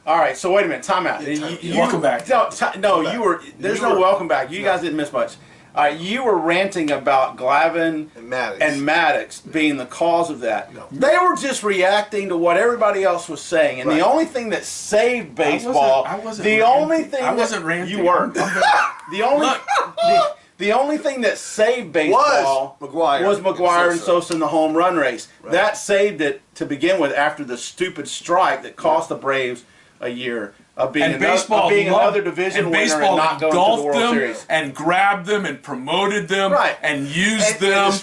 All right, so wait a minute, time out. Welcome back. No, you were. There's no welcome back. You guys didn't miss much. You were ranting about Glavin and Maddox being the cause of that. No. They were just reacting to what everybody else was saying, and the only thing that saved baseball, I wasn't ranting. You were. The only thing that saved baseball was McGuire and Sosa in the home run race. Right. That saved it to begin with after the stupid strike that cost the Braves a year of being another division winner and not going to the World Series. And grabbed them and promoted them and used them.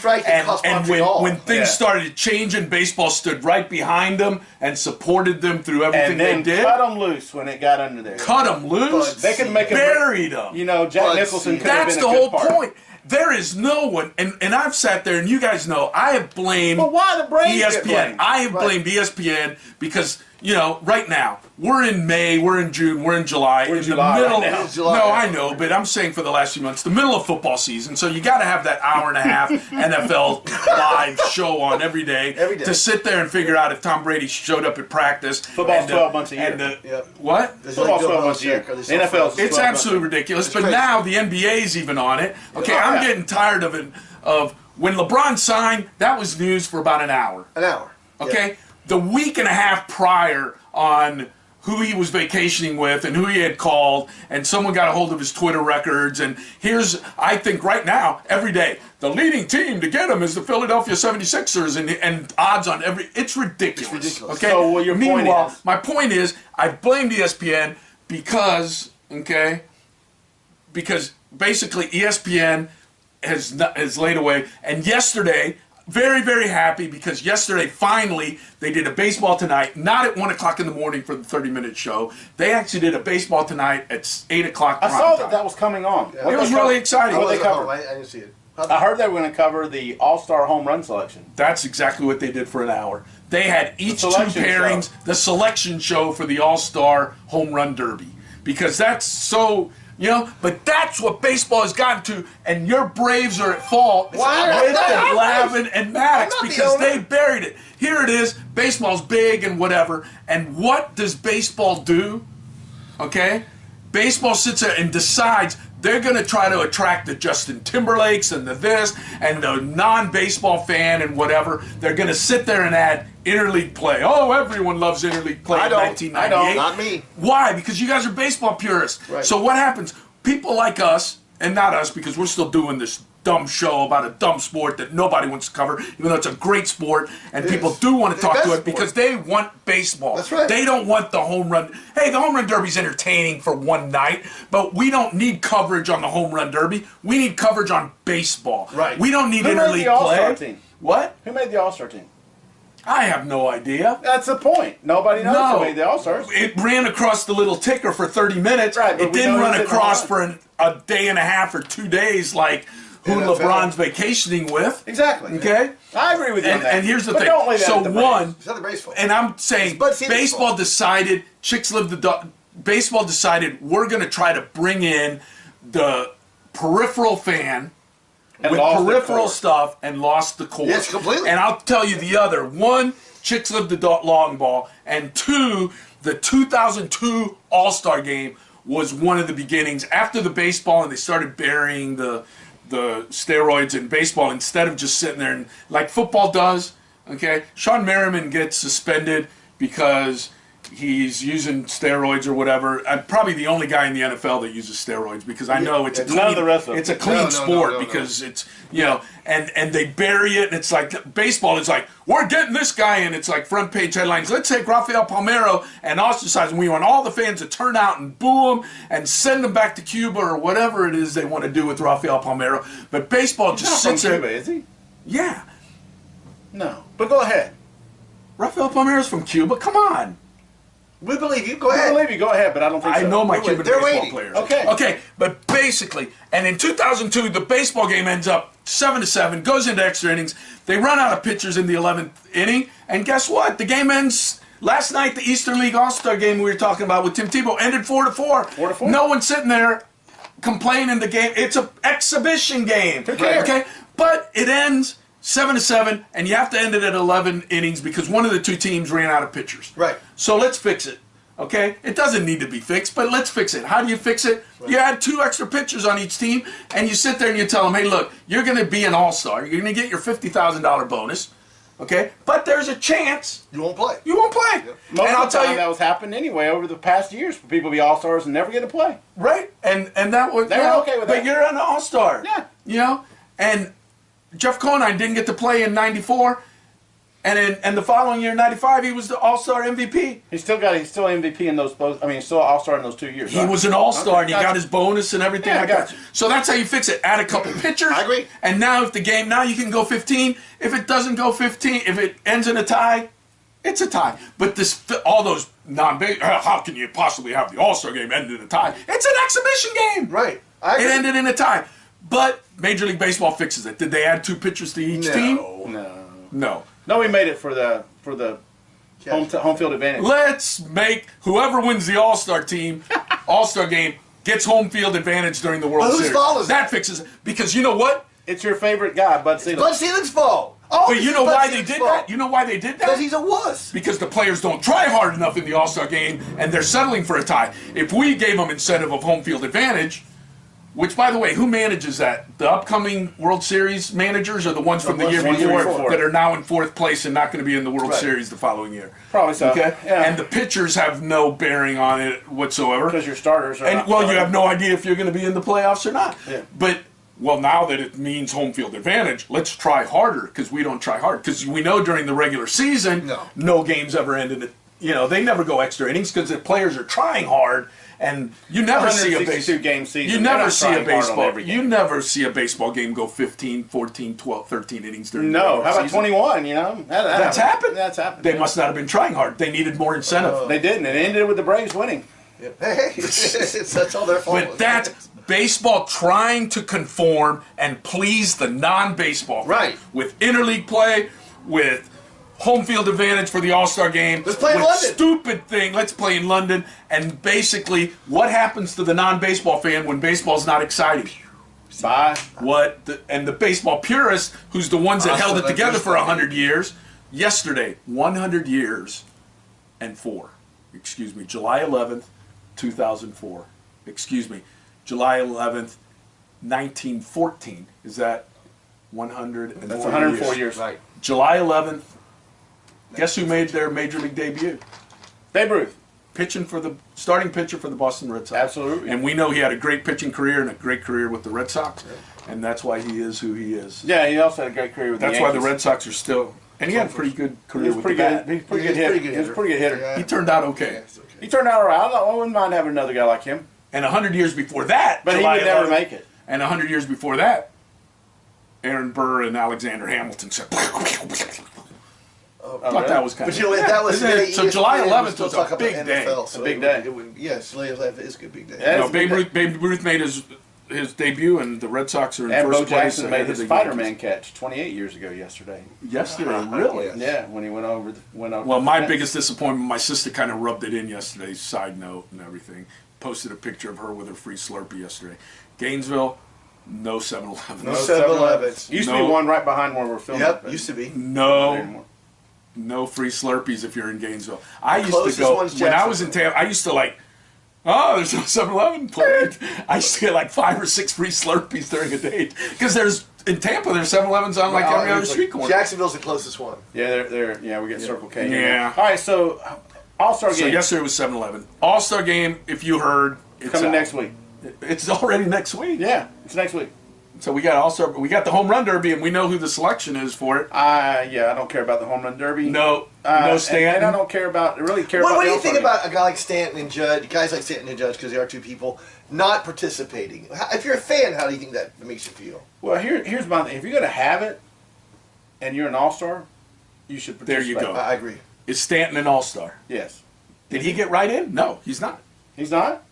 And when things started changing, baseball stood right behind them and supported them through everything they did. And then cut them loose when it got under there. Cut them loose? They could make buried them. You know, Jack Nicholson could have been a good That's the whole part. point. There is no one, and I've sat there, and you guys know, I have blamed why the Braves ESPN. I have blamed ESPN because, you know, right now, we're in May, we're in June, we're in July. We're in July middle, right now. No, I know, but I'm saying for the last few months, the middle of football season, so you got to have that hour and a half NFL live show on every day to sit there and figure out if Tom Brady showed up at practice. Football's 12 months a year. What? Football's 12 months a year. NFL's It's absolutely ridiculous, but now the NBA's even on it. Okay, I'm getting tired of it. Of when LeBron signed, that was news for about an hour. Okay, the week and a half prior on who he was vacationing with and who he had called, and someone got a hold of his Twitter records, and here's, I think right now, every day, the leading team to get him is the Philadelphia 76ers, and odds on every, it's ridiculous. It's ridiculous. Okay? So your point is? My point is, I blamed ESPN because basically ESPN has laid away, and yesterday, very, very happy because yesterday, finally, they did a Baseball Tonight, not at 1 o'clock in the morning for the 30-minute show. They actually did a Baseball Tonight at 8 o'clock. I saw that was coming on. Yeah. It was really exciting. What they cover? I didn't see it. I heard they were going to cover the All-Star home run selection. That's exactly what they did for an hour. They had each two pairings, the selection show for the All-Star home run derby. Because that's so... You know, but that's what baseball has gotten to, and your Braves are at fault with Glavin and Maddox because they buried it. Here it is, baseball's big and whatever, and what does baseball do? Okay? Baseball sits there and decides they're going to try to attract the Justin Timberlakes and the this and the non-baseball fan and whatever. They're going to sit there and add interleague play. Oh, everyone loves interleague play in 1998. I don't. Not me. Why? Because you guys are baseball purists. Right. So what happens? People like us, and not us because we're still doing this dumb show about a dumb sport that nobody wants to cover, even though it's a great sport, and people do want to talk to it because they want baseball. That's right. They don't want the home run. Hey, the home run derby's entertaining for one night, but we don't need coverage on the home run derby. We need coverage on baseball. Right. We don't need Who interleague made the All-Star play. team? What? Who made the All-Star team? I have no idea. That's the point. Nobody knows who made the All-Stars. It ran across the little ticker for 30 minutes. Right, but it didn't run across for a day and a half or 2 days like who NFL. LeBron's vacationing with. Exactly. Okay? I agree with you on that. And here's the But thing. don't lay that So at the one, It's not the Braves' fault. and I'm saying baseball decided, baseball decided we're going to try to bring in the peripheral fan with peripheral stuff and lost the core. Yes, completely. And I'll tell you the other. One, chicks live the long ball. And two, the 2002 All-Star Game was one of the beginnings. After the baseball and they started burying the steroids in baseball instead of just sitting there and like football does, okay? Sean Merriman gets suspended because he's using steroids or whatever. I'm probably the only guy in the NFL that uses steroids because I know it's a clean, none of the rest of them. it's a clean sport because it's, you know, and they bury it and it's like baseball is like, we're getting this guy and it's like front page headlines. Let's take Rafael Palmeiro and ostracize him. We want all the fans to turn out and boo him and send him back to Cuba or whatever it is they want to do with Rafael Palmeiro. But baseball just sits there. Cuba, is he? Yeah. No. But go ahead. Rafael Palmeiro's from Cuba. Come on. We believe you. Go ahead. I believe you. Go ahead, but I don't think so. I know my Cuban baseball players. Okay. Okay, but basically, and in 2002, the baseball game ends up 7-7, goes into extra innings. They run out of pitchers in the 11th inning, and guess what? The game ends. Last night, the Eastern League All-Star game we were talking about with Tim Tebow ended 4-4. 4-4. No one's sitting there complaining the game. It's an exhibition game. Who cares? Okay, but it ends 7-7, and you have to end it at 11 innings because one of the two teams ran out of pitchers. Right. So let's fix it. Okay? It doesn't need to be fixed, but let's fix it. How do you fix it? Right. You add 2 extra pitchers on each team, and you sit there and you tell them, hey, look, you're going to be an all-star. You're going to get your $50,000 bonus. Okay? But there's a chance. You won't play. You won't play. Yep. Most of the time that was happening anyway over the past years for people to be all-stars and never get to play. Right? And that was... They were okay with that. But you're an all-star. Yeah. You know? And Jeff Conine didn't get to play in 94. And the following year, in '95, he was the All-Star MVP. He's still MVP in those both. I mean, he's still All-Star in those 2 years. He was an All-Star, and he got his bonus and everything. Yeah, I got you. So that's how you fix it. Add a couple pitchers. I agree. And now, if you can go 15. If it doesn't go 15, if it ends in a tie, it's a tie. But all those how can you possibly have the All-Star game end in a tie? It's an exhibition game. Right. I agree. It ended in a tie. But Major League Baseball fixes it. Did they add 2 pitchers to each team? No. No, we made it for the home field advantage. Let's make whoever wins the All-Star team, All-Star game, gets home field advantage during the World Series. That fixes it. Because you know what? It's your favorite guy, Bud Selig. Bud Selig's fault. But you know why they did that? You know why they did that? Because he's a wuss. Because the players don't try hard enough in the All-Star game, and they're settling for a tie. If we gave them incentive of home field advantage, which, by the way, who manages that? The upcoming World Series managers or the ones from the year before that are now in 4th place and not going to be in the World Series the following year? Probably so. Okay? Yeah. And the pitchers have no bearing on it whatsoever. Because your starters are not you have no idea if you're going to be in the playoffs or not. Yeah. But, well, now that it means home field advantage, let's try harder because we don't try hard. Because we know during the regular season, no games ever ended. They never go extra innings because the players are trying hard. And you never see a game season. You never see a baseball. You never see a baseball game go 15, 14, 12, 13 innings during the how about 21? You know, that's happened. That's happened. They must not have been trying hard. They needed more incentive. They didn't. It ended with the Braves winning. Hey, that's all their fault. But that's baseball trying to conform and please the non-baseball. Right. With interleague play, with home field advantage for the All-Star game. Let's play in London. Stupid thing. Let's play in London. And basically, what happens to the non-baseball fan when baseball's not exciting? Bye. And the baseball purist, who's the ones that held it together for 100 years, yesterday, 100 years and 4. Excuse me, July 11th, 2004. Excuse me, July 11th, 1914. Is that 104 That's 104 years. Right. July 11th. Guess who made their major league debut? Babe Ruth. Starting pitcher for the Boston Red Sox. Absolutely. And we know he had a great pitching career and a great career with the Red Sox. Yeah. And that's why he is who he is. Yeah, he also had a great career with the Yankees. That's why the Red Sox are still... And he had a pretty good career with the bat. He's a pretty good hitter. He was a pretty good hitter. Yeah. He turned out okay. He turned out all right. I wouldn't mind having another guy like him. And 100 years before that... But he would never make it. And 100 years before that, Aaron Burr and Alexander Hamilton said... Oh, I thought that was kind of... But that was... So July 11th was a big day. NFL, a big day. Yes, July 11th is a good big day. Yeah, Babe Ruth made his debut, and the Red Sox are in first Bo place. Jackson made his Spider-Man catch 28 years ago yesterday. Yesterday, really? Yeah, when he went over. Well, my biggest disappointment, my sister kind of rubbed it in yesterday, side note and everything. Posted a picture of her with her free Slurpee yesterday. Gainesville, no 7-Eleven. No 7-Eleven. Used to be one right behind where we're filming. Yep, used to be. No free Slurpees if you're in Gainesville. I used to go, when I was in Tampa, I used to there's no 7-Eleven plate. I used to get like 5 or 6 free Slurpees during a day. Because in Tampa, there's 7-Elevens on like every other street corner. Jacksonville's the closest one. Yeah, we get Circle K. Yeah. All right, so All-Star game. So yesterday was 7-Eleven. All-Star game, if you heard, it's coming next week. It's already next week. Yeah, it's next week. So we got All-Star. We got the Home Run Derby, and we know who the selection is for it. I don't care about the Home Run Derby. No Stanton. And I don't care about. What do you think about a guy like Stanton and Judge? Guys like Stanton and Judge, because they are two people not participating. If you're a fan, how do you think that makes you feel? Well, here's my thing. If you're going to have it, and you're an All-Star, you should participate. There you go. I agree. Is Stanton an All-Star? Yes. Did he get right in? No, he's not. He's not?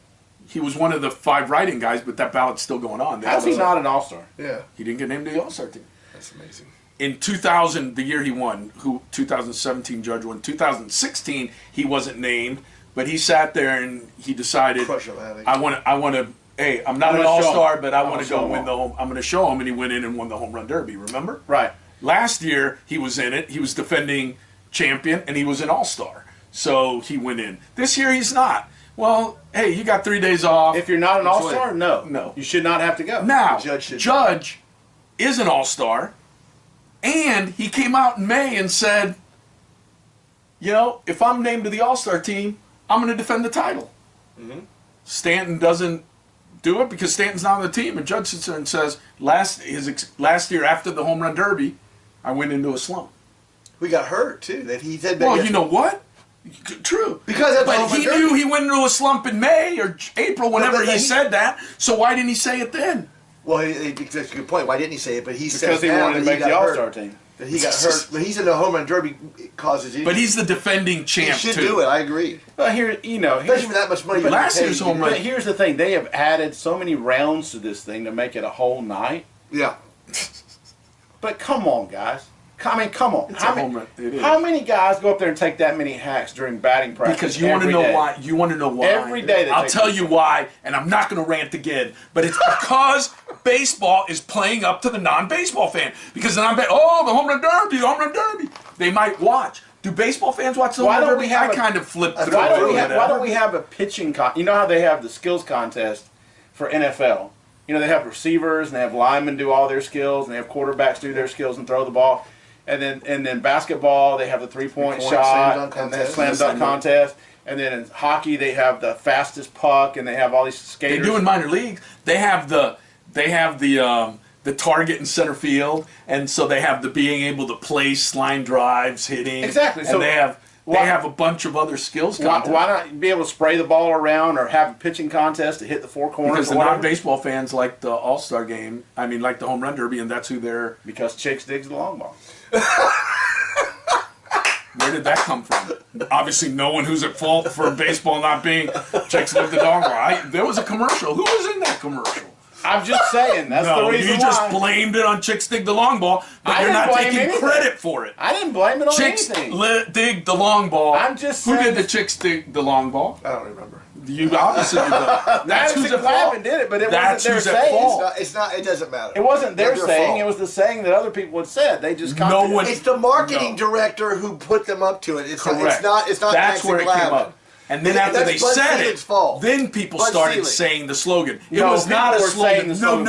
He was one of the 5 writing guys, but that ballot's still going on. How's he not an All-Star? Yeah. He didn't get named to the All-Star team. That's amazing. In 2000, the year he won, 2017 Judge won. 2016, he wasn't named, but he sat there and he decided, I want to. Hey, I'm not an All-Star, but I want to go win the home. I'm going to show him, and he went in and won the Home Run Derby. Remember? Right. Last year he was in it. He was defending champion, and he was an All-Star. so he went in. This year he's not. Well, hey, you got 3 days off. If you're not an all-star, no. No. You should not have to go. Now, Judge is an all-star, and he came out in May and said, you know, if I'm named to the all-star team, I'm going to defend the title. Mm-hmm. Stanton doesn't do it because Stanton's not on the team, and Judge sits there and says, last year after the home run derby, I went into a slump. We got hurt, too. That he said that. Well, you know what? True. But he knew he went into a slump in May or April, whenever he said that. So why didn't he say it then? Well, that's a good point. Why didn't he say it? But he said because he wanted to make the all-star team. That he got hurt. But he's in the home run derby causes injury. But he's the defending champ, he should do it. I agree. Well, here, you know, especially for that much money. But last year's home run. But here's the thing: they have added so many rounds to this thing to make it a whole night. Yeah. But come on, guys. I mean, come on. How many guys go up there and take that many hacks during batting practice? Because you want to know why. You want to know why. Every day. I'll tell you why, and I'm not going to rant again. But it's because baseball is playing up to the non-baseball fan. Because the the home run derby, the home run derby. They might watch. Do baseball fans watch the home run derby? I kind of flip through. Why don't we have a pitching contest? You know how they have the skills contest for NFL? You know, they have receivers and they have linemen do all their skills, and they have quarterbacks do their skills and throw the ball. And then basketball, they have the three-point shot and then slam dunk contest. And then in hockey, they have the fastest puck, and they have all these skaters. They do in minor leagues. They have the target in center field, and so they have the being able to place line drives, hitting. Exactly. So they have a bunch of other skills. Why not be able to spray the ball around or have a pitching contest to hit the four corners? Because the non-baseball fans like the All-Star game. I mean, like the home run derby, and that's who they're. Because chicks digs the long ball. Where did that come from? Obviously, no one who's at fault for baseball not being chicks dig the long ball. There was a commercial. Who was in that commercial? I'm just saying. That's the reason why. You just blamed it on chicks dig the long ball, but you're not taking credit for it. I didn't blame it on anything. Chicks dig the long ball. I'm just saying. Who did the chicks dig the long ball? I don't remember. You obviously did that. That's who's at fault. Did it, but it wasn't their saying. It's not. It doesn't matter. It wasn't their saying. It was the saying that other people had said. They just It's the marketing director who put them up to it. Correct. It's not. That's where it came up. And then after they said it, then people started saying the slogan. It was not a slogan. No.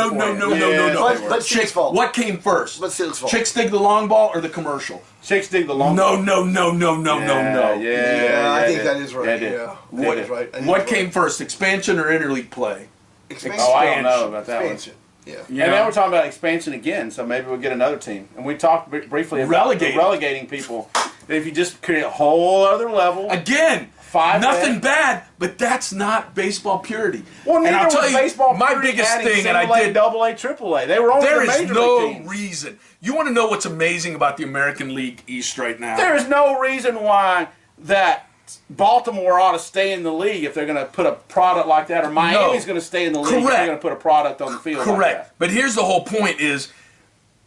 But chicks' fault. What came first? But Sid's fault. Chicks dig the long ball or the commercial? Chicks dig the long ball. No. Yeah, I think that is right. Yeah, that is right. What came first, expansion or interleague play? Expansion. Oh, I don't know about that one. Yeah. And now we're talking about expansion again, so maybe we'll get another team. And we talked briefly about relegating people. If you just create a whole other level. Again. Nothing bad, but that's not baseball purity. Well, and I'll tell you, baseball my biggest thing, and I did AA, AAA. They were only there the major is no league teams. reason. You want to know what's amazing about the American League East right now? There is no reason why that Baltimore ought to stay in the league if they're going to put a product like that, or Miami's going to stay in the league if they're going to put a product on the field. Correct. Like that. But here's the whole point: is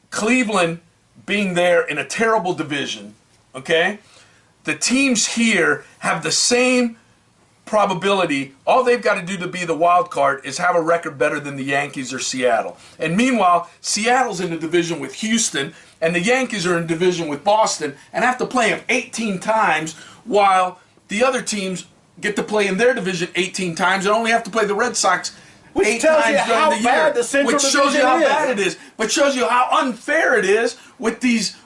Cleveland being there in a terrible division. Okay, the teams here have the same probability. All they've got to do to be the wild card is have a record better than the Yankees or Seattle. And meanwhile, Seattle's in a division with Houston, and the Yankees are in a division with Boston, and have to play them 18 times, while the other teams get to play in their division 18 times and only have to play the Red Sox 8 times during the year. Which shows you how bad it is, but shows you how unfair it is with these,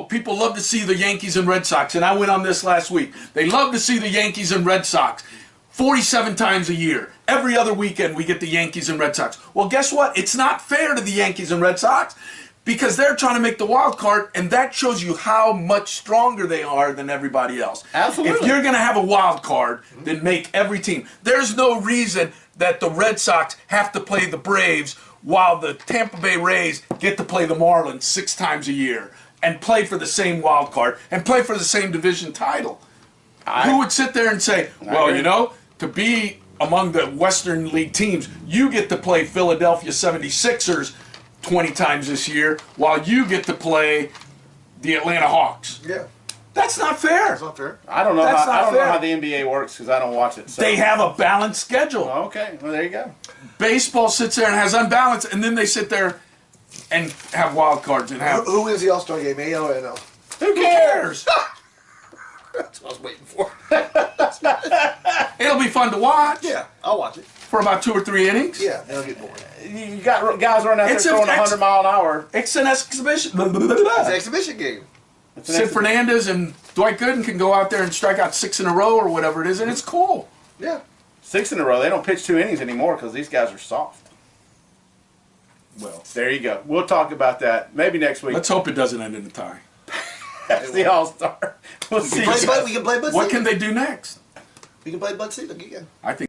people love to see the Yankees and Red Sox, and I went on this last week. They love to see the Yankees and Red Sox 47 times a year. Every other weekend we get the Yankees and Red Sox. Well, guess what? It's not fair to the Yankees and Red Sox because they're trying to make the wild card, and that shows you how much stronger they are than everybody else. Absolutely. If you're going to have a wild card, then make every team. There's no reason that the Red Sox have to play the Braves while the Tampa Bay Rays get to play the Marlins 6 times a year and play for the same wild card and play for the same division title. Who would sit there and say, to be among the Western League teams, you get to play Philadelphia 76ers 20 times this year while you get to play the Atlanta Hawks. Yeah. That's not fair. That's not fair. I don't know how the NBA works because I don't watch it. So. They have a balanced schedule. Oh, okay. Well, there you go. Baseball sits there and has unbalanced, and then they sit there and have wild cards and have. Who wins the All-Star game, AL or NL? Who cares? That's what I was waiting for. fun to watch. Yeah, I'll watch it. For about 2 or 3 innings. Yeah, it'll get boring. You got guys running out there throwing 100 mile an hour. It's an exhibition. It's an exhibition game. Sid Fernandez and Dwight Gooden can go out there and strike out 6 in a row or whatever it is, and it's cool. Yeah. 6 in a row. They don't pitch 2 innings anymore because these guys are soft. Well, there you go. We'll talk about that maybe next week. Let's hope it doesn't end in a tie. That's the All-Star. We'll see. We can play Bud What can they do next? We can play Bud Sealer again. I think.